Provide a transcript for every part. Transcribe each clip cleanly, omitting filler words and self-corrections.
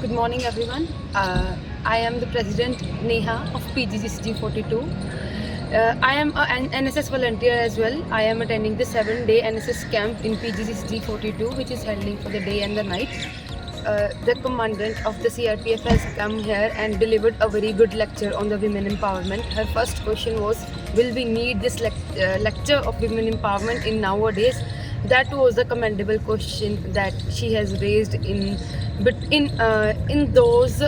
Good morning, everyone. I am the President Neha of PGCCG 42. I am an NSS volunteer as well. I am attending the 7-day NSS camp in PGCCG 42, which is holding for the day and the night. The commandant of the CRPF has come here and delivered a very good lecture on the women empowerment. Her first question was, will we need this lecture of women empowerment in nowadays? That was a commendable question that she has raised in those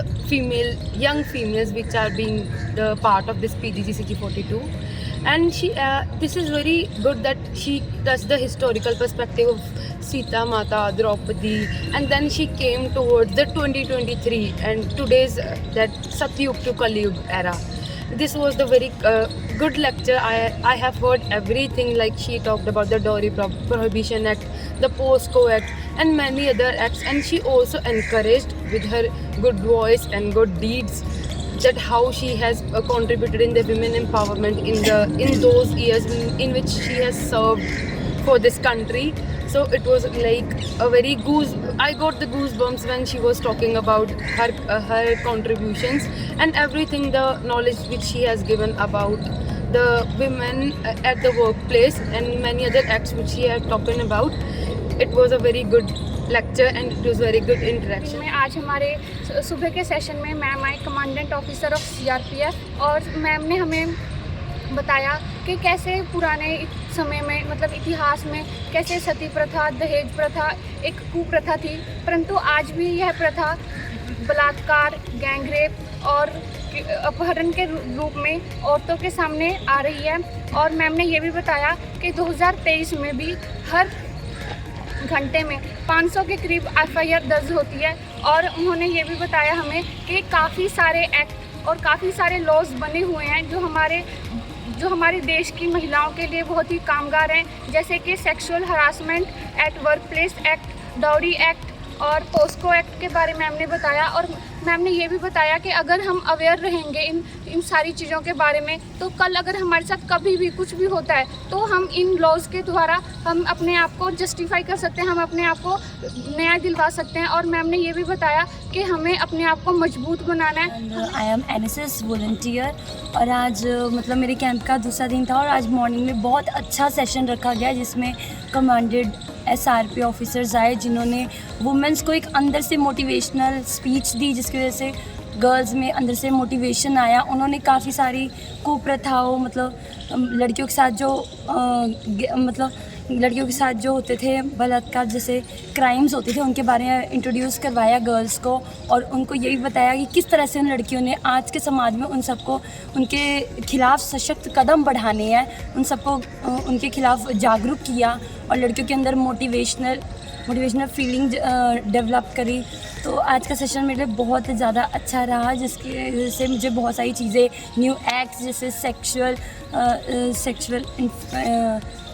young females which are being the part of this PGCCG 42. And this is very good that she touched the historical perspective of Sita Mata, Draupadi, and then she came towards the 2023 and today's that Satyug to Kaliyug era. This was the very good lecture. I have heard everything, like she talked about the Dowry Prohibition Act, the POSCO Act, and many other acts, and she also encouraged with her good voice and good deeds that how she has contributed in the women empowerment in those years in which she has served for this country. So it was like a very I got the goosebumps when she was talking about her contributions and everything, the knowledge which she has given about the women at the workplace and many other acts which she had talking about. It was a very good lecture and it was very good interaction. में आज हमारे सुबह के session में ma'am I, commandant officer of CRPF, और ma'am ने हमें बताया कि कैसे पुराने समय में, मतलब इतिहास में, कैसे सती प्रथा, दहेज प्रथा एक कुप्रथा थी, परंतु आज भी यह प्रथा बलात्कार, गैंगरेप और अपहरण के रूप में औरतों के सामने आ रही है। और मैम ने ये भी बताया कि 2023 में भी हर घंटे में 500 के करीब एफआईआर दर्ज होती है। और उन्होंने ये भी बताया हमें कि काफ़ी सारे एक्ट और काफ़ी सारे लॉज बने हुए हैं जो हमारे देश की महिलाओं के लिए बहुत ही कामगार हैं, जैसे कि sexual harassment at work place act, dowry act और पोस्को एक्ट के बारे में हमने बताया। और मैम ने ये भी बताया कि अगर हम अवेयर रहेंगे इन सारी चीज़ों के बारे में, तो कल अगर हमारे साथ कभी भी कुछ भी होता है तो हम इन लॉज के द्वारा हम अपने आप को जस्टिफाई कर सकते हैं, हम अपने आप को न्याय दिलवा सकते हैं। और मैम ने ये भी बताया कि हमें अपने आप को मजबूत बनाना है। आई एम एनएसएस वॉलंटियर और आज मतलब मेरे कैंप का दूसरा दिन था और आज मॉर्निंग में बहुत अच्छा सेशन रखा गया जिसमें कमांडेड एसआरपी ऑफिसर्स आए जिन्होंने वुमेंस को एक अंदर से मोटिवेशनल स्पीच दी, जिसकी वजह से गर्ल्स में अंदर से मोटिवेशन आया। उन्होंने काफ़ी सारी कुप्रथाओं, मतलब लड़कियों के साथ जो होते थे बलात्कार जैसे क्राइम्स होते थे, उनके बारे में इंट्रोड्यूस करवाया गर्ल्स को और उनको यही बताया कि किस तरह से उन लड़कियों ने आज के समाज में उन सबको उनके खिलाफ सशक्त कदम बढ़ाने हैं, उन सबको उनके खिलाफ जागरूक किया और लड़कियों के अंदर मोटिवेशनल फीलिंग डेवलप करी। तो आज का सेशन मेरे लिए बहुत ज़्यादा अच्छा रहा, जिसकी वजह से मुझे बहुत सारी चीज़ें, न्यू एक्ट्स जैसे सेक्सुअल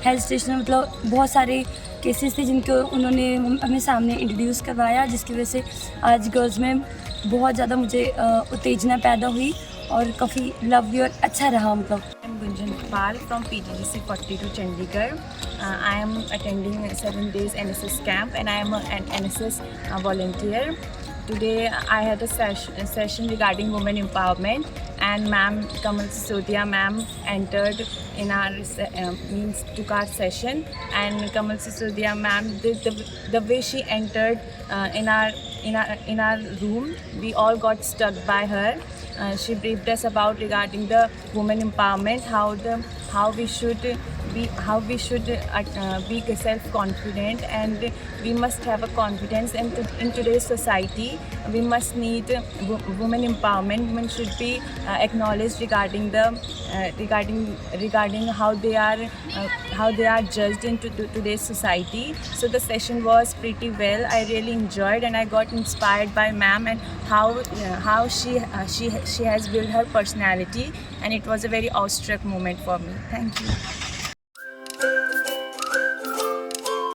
हेजिटेशन, मतलब बहुत सारे केसेस थे जिनको उन्होंने हमें सामने इंट्रोड्यूस करवाया, जिसकी वजह से आज गर्ल्स में बहुत ज़्यादा मुझे उत्तेजना पैदा हुई और काफ़ी लवली और अच्छा रहा। मतलब Gunjan Pal from PGGC 42 Chandigarh. I am attending 7 days NSS camp and I am an NSS volunteer. Today I had a session regarding women empowerment, and Ma'am Kamal Sisodia Ma'am entered in our took our session, and Kamal Sisodia Ma'am the way she entered in our room, we all got struck by her. She briefed us about regarding the women empowerment, how we should be self-confident, and we must have a confidence. And in today's society, we must need women empowerment. Women should be acknowledged regarding how they are judged in today's society. So the session was pretty well. I really enjoyed, and I got inspired by Ma'am and how she has built her personality, and it was a very awestruck moment for me. Thank you.